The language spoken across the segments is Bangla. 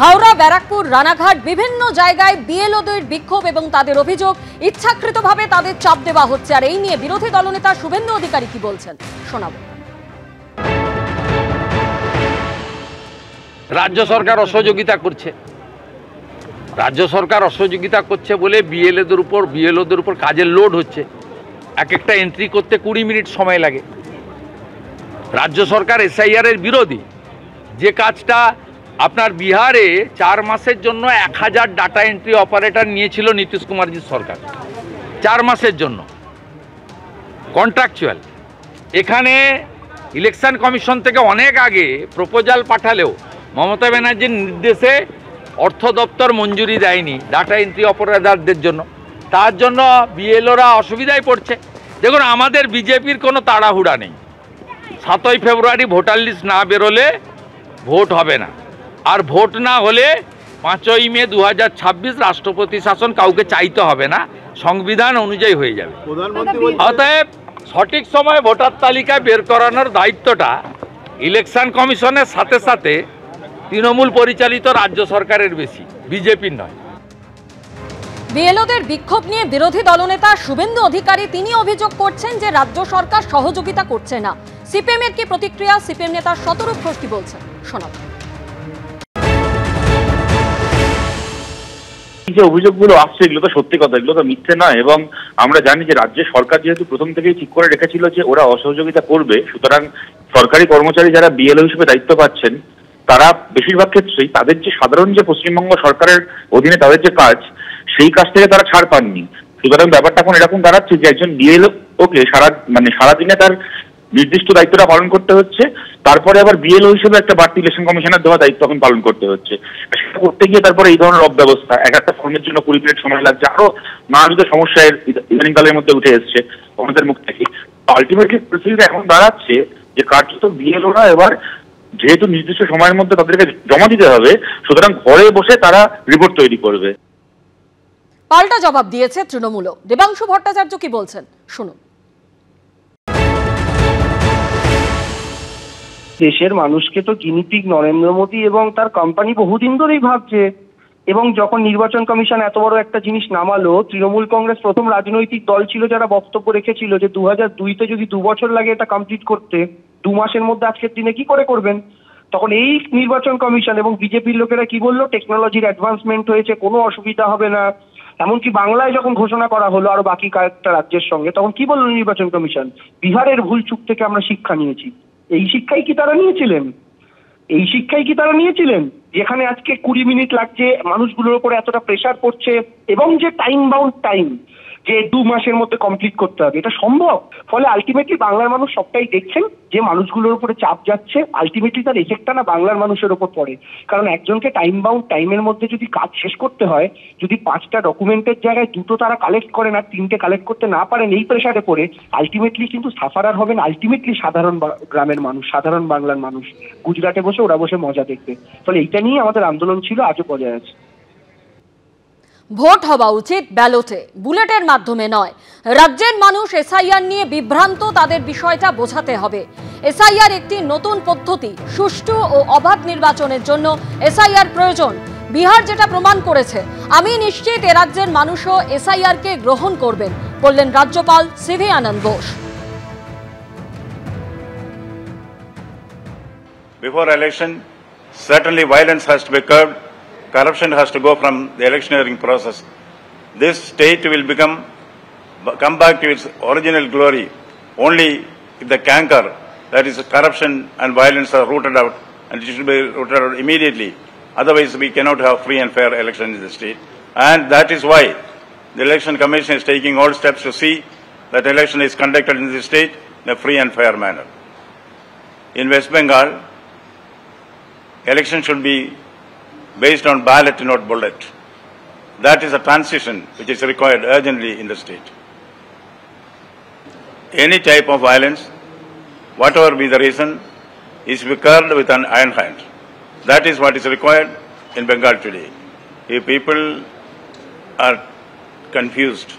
হাওড়া, ব্যারাকপুর, রানাঘাট বিভিন্ন জায়গায় বিএলওদের বিক্ষোভ এবং তাদের অভিযোগ ইচ্ছাকৃতভাবে তাদের চাপ দেওয়া হচ্ছে। আর এই নিয়ে বিরোধী দলনেতা শুভেন্দু অধিকারী কি বলছেন শোনাবো। রাজ্য সরকার অসহযোগিতা করছে বলে বিএলওদের উপর কাজের লোড হচ্ছে। এক একটা এন্ট্রি করতে 20 মিনিট সময় লাগে। রাজ্য সরকার এসআইআর এর বিরোধী। যে কাজটা আপনার বিহারে 4 মাসের জন্য 1000 ডাটা এন্ট্রি অপারেটর নিয়েছিল নীতিশ কুমারজির সরকার, 4 মাসের জন্য কন্ট্রাকচুয়াল। এখানে ইলেকশন কমিশন থেকে অনেক আগে প্রপোজাল পাঠালেও মমতা ব্যানার্জির নির্দেশে অর্থ দপ্তর মঞ্জুরি দেয়নি ডাটা এন্ট্রি অপারেটরদের জন্য। তার জন্য বিএলওরা অসুবিধায় পড়ছে। দেখুন, আমাদের বিজেপির কোনো তাড়াহুড়া নেই। 7ই ফেব্রুয়ারি ভোটার লিস্ট না বেরোলে ভোট হবে না, আর ভোট না হলে 5ই মে 2026 রাষ্ট্রপতি শাসন কাউকে চাইতে হবে না, সংবিধান অনুযায়ী হয়ে যাবে। অতএব সঠিক সময়ে ভোটার তালিকা বের করানোর দায়িত্বটা ইলেকশন কমিশনের সাথে সাথে তৃণমূল পরিচালিত রাজ্য সরকারের বেশি, বিজেপির নয়। বিএলওদের বিক্ষোভ নিয়ে বিরোধী দলনেতা শুভেন্দু অধিকারী তিনি অভিযোগ করছেন যে রাজ্য সরকার সহযোগিতা করছে না। সিপিএম এর কি প্রতিক্রিয়া, সিপিএম নেতা শতরূপ ঘোষ কি বলছেন শোনাবো। যে অভিযোগগুলো আসছে এগুলো তো সত্যি কথা, এগুলো তো মিথ্যে নয়। এবং আমরা জানি যে রাজ্যের সরকার যেহেতু প্রথম থেকেই ঠিক করে রেখেছিল যে ওরা অসহযোগিতা করবে, সুতরাং সরকারি কর্মচারী যারা বিএলও হিসেবে দায়িত্ব পাচ্ছেন তারা বেশিরভাগ ক্ষেত্রেই তাদের যে সাধারণ যে পশ্চিমবঙ্গ সরকারের অধীনে তাদের যে কাজ, সেই কাজ থেকে তারা ছাড় পাননি। সুতরাং ব্যাপারটা এখন এরকম দাঁড়াচ্ছে যে একজন বিএলওকে সারাদিনে তার নির্দিষ্ট দায়িত্বটা পালন করতে হচ্ছে, তারপরে আবার বিএলও হিসেবে একটা বাড়তি ইলেকশন কমিশনের দেওয়া দায়িত্ব এখন পালন করতে হচ্ছে। সেটা করতে গিয়ে তারপরে এই ধরনের অব্যবস্থা, এক একটা ফর্মের জন্য 20 মিনিট সময় লাগছে, আরো নানাবিধ সমস্যা ইদানিংকালের মধ্যে উঠে এসছে আমাদের মুখ থেকে। আলটিমেটলি পরিস্থিতিটা এখন দাঁড়াচ্ছে যে কার্যত বিএলওরা এবার যেহেতু নির্দিষ্ট সময়ের মধ্যে তাদেরকে জমা দিতে হবে, সুতরাং ঘরে বসে তারা রিপোর্ট তৈরি করবে। পাল্টা জবাব দিয়েছে তৃণমূলও। দেবাংশু ভট্টাচার্য কি বলছেন শুনুন। দেশের মানুষকে তো গিনিপিগ নরেন্দ্র মোদী এবং তার কোম্পানি বহুদিন ধরেই ভাবছে। এবং যখন নির্বাচন কমিশন এত বড় একটা জিনিস নামালো, তৃণমূল কংগ্রেস প্রথম রাজনৈতিক দল ছিল যারা বক্তব্য রেখেছিল যে 2002-তে যদি 2 বছর লাগে এটা কমপ্লিট করতে, 2 মাসের মধ্যে আজকের দিনে কি করে করবেন। তখন এই নির্বাচন কমিশন এবং বিজেপির লোকেরা কি বললো, টেকনোলজির অ্যাডভান্সমেন্ট হয়েছে, কোনো অসুবিধা হবে না। এমনকি বাংলায় যখন ঘোষণা করা হলো আরো বাকি কয়েকটা রাজ্যের সঙ্গে, তখন কি বললো নির্বাচন কমিশন, বিহারের ভুল চুক থেকে আমরা শিক্ষা নিয়েছি। এই শিক্ষাই কি তারা নিয়েছিলেন? যেখানে আজকে 20 মিনিট লাগছে, মানুষগুলোর উপরে এতটা প্রেসার পড়ছে, এবং যে টাইম বাউন্ড টাইম যে 2 মাসের মধ্যে কমপ্লিট করতে হবে, এটা সম্ভব? ফলে আলটিমেটলি বাংলার মানুষ সবটাই দেখছেন যে মানুষগুলোর উপরে চাপ যাচ্ছে, আলটিমেটলি তার এফেক্টটা না বাংলার মানুষের উপর পড়ে। কারণ একজনকে টাইম বাউন্ড টাইমের মধ্যে যদি কাজ শেষ করতে হয়, যদি 5টা ডকুমেন্টের জায়গায় 2টো তারা কালেক্ট করেন আর 3টে কালেক্ট করতে না পারেন, এই প্রেসারে পড়ে আলটিমেটলি কিন্তু সাফারার হবেন আলটিমেটলি সাধারণ গ্রামের মানুষ, সাধারণ বাংলার মানুষ। গুজরাটে বসে ওরা বসে মজা দেখবে। ফলে এইটা নিয়ে আমাদের আন্দোলন ছিল, আজও বজায় আছে। ভোট হওয়া উচিত ব্যালটে, বুলেটের মাধ্যমে নয়। রাজ্যের মানুষ এসআইআর নিয়ে বিভ্রান্ত, তাদের বিষয়টা বোঝাতে হবে। এসআইআর একটি নতুন পদ্ধতি, সুষ্ঠু ও অবাধ নির্বাচনের জন্য এসআইআর প্রয়োজন। বিহার যেটা প্রমাণ করেছে। আমি নিশ্চিত এ রাজ্যের মানুষও এসআইআর কে গ্রহণ করবেন, বললেন রাজ্যপাল CV Ananda Bose. Before election, certainly violence has to be curbed. Corruption has to go from the electioneering process. This state will come back to its original glory only if the canker, that is corruption and violence, are rooted out, and it should be rooted out immediately. Otherwise, we cannot have free and fair elections in the state. And that is why the Election Commission is taking all steps to see that election is conducted in the state in a free and fair manner. In West Bengal, election should be based on ballot, not bullet. That is a transition which is required urgently in the state. Any type of violence, whatever be the reason, is to be curbed with an iron hand. That is what is required in Bengal today. If people are confused,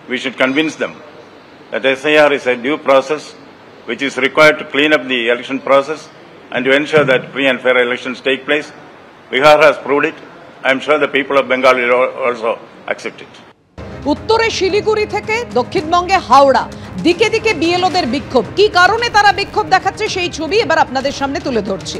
we should convince them that SIR is a due process which is required to clean up the election process and to ensure that free and fair elections take place. Bihar has proved it. I am sure the people of Bengal will also accept it. উত্তরে শিলিগুড়ি থেকে দক্ষিণবঙ্গে হাওড়া দিকে দিকে বিএলওদের বিক্ষোভ। কি কারণে তারা বিক্ষোভ দেখাচ্ছে সেই ছবি এবার আপনাদের সামনে তুলে ধরছি।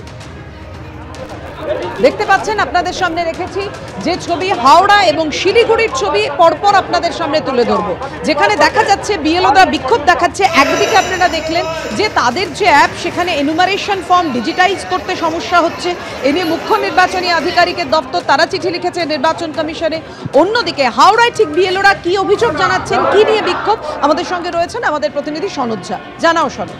দেখতে পাচ্ছেন আপনাদের সামনে রেখেছি যে ছবি, হাওড়া এবং শিলিগুড়ির ছবি পরপর আপনাদের সামনে তুলে ধরবো, যেখানে দেখা যাচ্ছে বিএলওরা বিক্ষোভ দেখাচ্ছে। একদিকে আপনারা দেখলেন যে তাদের যে অ্যাপ সেখানে এনুমারেশন ফর্ম ডিজিটাইজ করতে সমস্যা হচ্ছে, এ নিয়ে মুখ্য নির্বাচনী আধিকারিকের দপ্তর তারা চিঠি লিখেছে নির্বাচন কমিশনে। অন্যদিকে হাওড়ায় ঠিক বিএলওরা কি অভিযোগ জানাচ্ছেন, কি নিয়ে বিক্ষোভ, আমাদের সঙ্গে রয়েছেন আমাদের প্রতিনিধি সনদ ঝা। জানাও সনদ।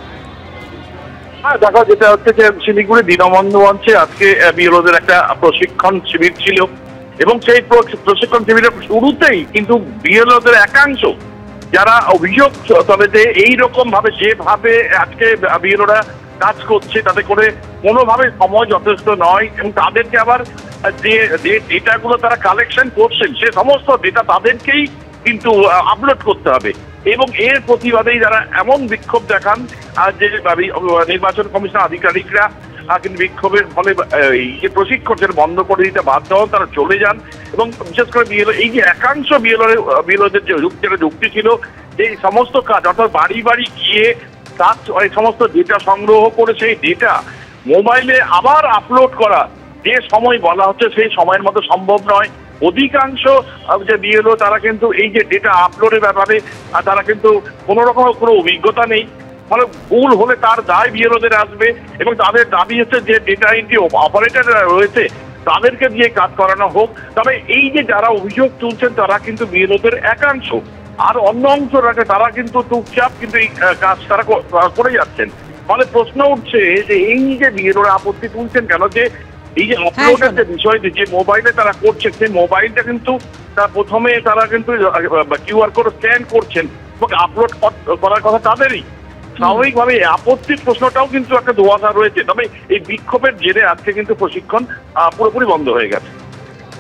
হ্যাঁ, দেখো, যেটা হচ্ছে যে শিলিগুড়ি দীনবন্ধু মঞ্চে আজকে বিএলওদের একটা প্রশিক্ষণ শিবির ছিল এবং সেই প্রশিক্ষণ শিবিরের শুরুতেই কিন্তু বিএলওদের একাংশ যারা অভিযোগ তবে যে এইরকম ভাবে যেভাবে আজকে বিএলওরা কাজ করছে তাতে করে কোনোভাবে সময় যথেষ্ট নয় এবং তাদেরকে আবার যে ডেটাগুলো তারা কালেকশন করছেন সে সমস্ত ডেটা তাদেরকেই কিন্তু আপলোড করতে হবে এবং এর প্রতিবাদেই যারা এমন বিক্ষোভ দেখান যে নির্বাচন কমিশন আধিকারিকরা কিন্তু বিক্ষোভের ফলে এই যে প্রশিক্ষণ সেটা বন্ধ করে দিতে বাধ্য হন, তারা চলে যান এবং বিশেষ করে বিএলও এই যে একাংশ বিএলওদের যে যুক্তি ছিল যে এই সমস্ত কাজ অর্থাৎ বাড়ি বাড়ি গিয়ে তার এই সমস্ত ডেটা সংগ্রহ করে সেই ডেটা মোবাইলে আবার আপলোড করা যে সময় বলা হচ্ছে সেই সময়ের মতো সম্ভব নয়। অধিকাংশ যে বিএলও তারা কিন্তু এই যে ডেটা আপলোডের ব্যাপারে তারা কিন্তু কোনো রকম কোনো অভিজ্ঞতা নেই, ফলে ভুল হলে তার দায় বিএলওদের আসবে এবং তাদের দাবি হচ্ছে যে ডেটা এন্ট্রি অপারেটররা রয়েছে তাদেরকে দিয়ে কাজ করানো হোক। তবে এই যে যারা অভিযোগ তুলছেন তারা কিন্তু বিএলওদের একাংশ, আর অন্য অংশ রাখে তারা কিন্তু চুপচাপ কিন্তু এই কাজ তারা করে যাচ্ছেন। ফলে প্রশ্ন উঠছে যে এই যে বিএলওরা আপত্তি তুলছেন কেন, যে এই যে আপলোডের যে বিষয়টি যে মোবাইলে তারা করছে সেই মোবাইলটা কিন্তু প্রথমে তারা কিন্তু কিউআর কোড স্ক্যান করছেন এবং আপলোড করার কথা তাদেরই। স্বাভাবিকভাবে আপত্তির প্রশ্নটাও কিন্তু একটা দোয়াশা রয়েছে। তবে এই বিক্ষোভের জেরে আজকে কিন্তু প্রশিক্ষণ পুরোপুরি বন্ধ হয়ে গেছে।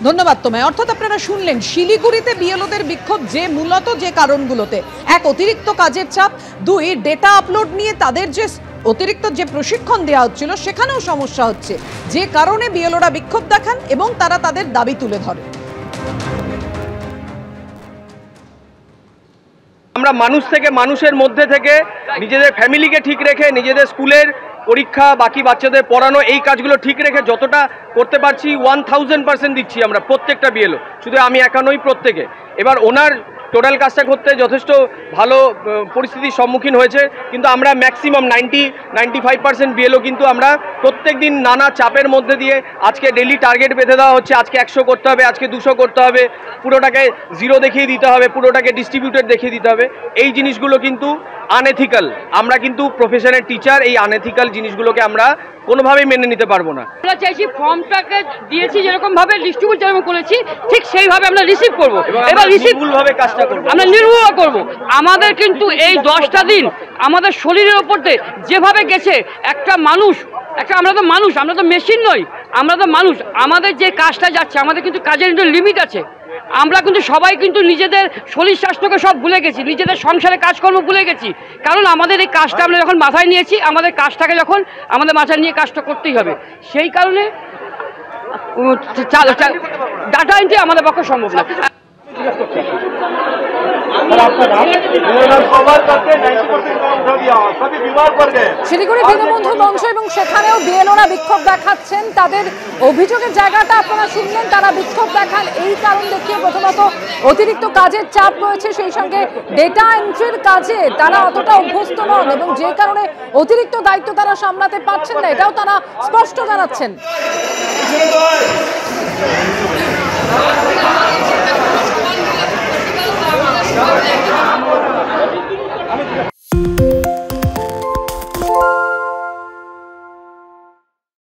ধন্যবাদ তোমায়। অর্থাৎ আপনারা শুনলেন শিলিগুড়িতে বিএলওদের বিক্ষোভ যে মূলত যে কারণগুলোতে, এক অতিরিক্ত কাজের চাপ, দুই ডেটা আপলোড নিয়ে তাদের যে অতিরিক্ত যে প্রশিক্ষণ দেওয়া হচ্ছিল সেখানেও সমস্যা হচ্ছে, যে কারণে বিএলওরা বিক্ষোভ দেখান এবং তারা তাদের দাবি তুলে ধরে। আমরা মানুষ থেকে মানুষের মধ্যে থেকে নিজেদের ফ্যামিলিকে ঠিক রেখে নিজেদের স্কুলের পরীক্ষা বাকি বাচ্চাদের পড়ানো এই কাজগুলো ঠিক রেখে যতটা করতে পারছি 1000% দিচ্ছি আমরা প্রত্যেকটা বিএলও, শুধু আমি একা নই, প্রত্যেকে। এবার ওনার টোটাল কাজটা করতে যথেষ্ট ভালো পরিস্থিতির সম্মুখীন হয়েছে, কিন্তু আমরা ম্যাক্সিমাম 95% বিএলও কিন্তু আমরা প্রত্যেক দিন নানা চাপের মধ্যে দিয়ে আজকে ডেলি টার্গেট বেঁধে দেওয়া হচ্ছে, আজকে 100 করতে হবে, আজকে 200 করতে হবে, পুরোটাকে 0 দেখিয়ে দিতে হবে, পুরোটাকে ডিস্ট্রিবিউটেড দেখিয়ে দিতে হবে। এই জিনিসগুলো কিন্তু আনএথিক্যাল। আমরা কিন্তু প্রফেশনের টিচার, এই আনএথিক্যাল জিনিসগুলোকে আমরা কোনোভাবেই মেনে নিতে পারবো না। আমরা চাইছি ফর্মটাকে দিয়েছি যেরকম ভাবে ডিস্ট্রিবিউট যেরকম করেছি ঠিক সেইভাবে আমরা রিসিভ করবো, এবার রিসিভভাবে কাজটা করবো, আমরা নির্ভুল করবো। আমাদের কিন্তু এই 10টা দিন আমাদের শরীরের ওপর যেভাবে গেছে, একটা মানুষ, আমরা তো মানুষ, আমরা তো মেশিন নই, আমরা তো মানুষ। আমাদের যে কাজটা যাচ্ছে আমাদের কিন্তু কাজের কিন্তু লিমিট আছে। আমরা কিন্তু সবাই কিন্তু নিজেদের শরীর স্বাস্থ্যকে সব ভুলে গেছি, নিজেদের সংসারে কাজকর্ম ভুলে গেছি, কারণ আমাদের এই কাজটা আমরা যখন মাথায় নিয়েছি, আমাদের কাজটাকে যখন আমাদের মাথায় নিয়ে কাজটা করতেই হবে, সেই কারণে ডাটা এন্ট্রি আমাদের পক্ষে সম্ভব না। শিলিগুড়ি দীনবন্ধু মঞ্চ এবং সেখানেও বিএলওরা বিক্ষোভ দেখাচ্ছেন। তাদের অভিযোগের জায়গাটা আপনারা শুনলেন, তারা বিক্ষোভ দেখান এই কারণ দেখিয়ে, প্রথমত অতিরিক্ত কাজের চাপ রয়েছে, সেই সঙ্গে ডেটা এন্ট্রির কাজে তারা অতটা অভ্যস্ত নন এবং যে কারণে অতিরিক্ত দায়িত্ব তারা সামলাতে পারছেন না, এটাও তারা স্পষ্ট জানাচ্ছেন।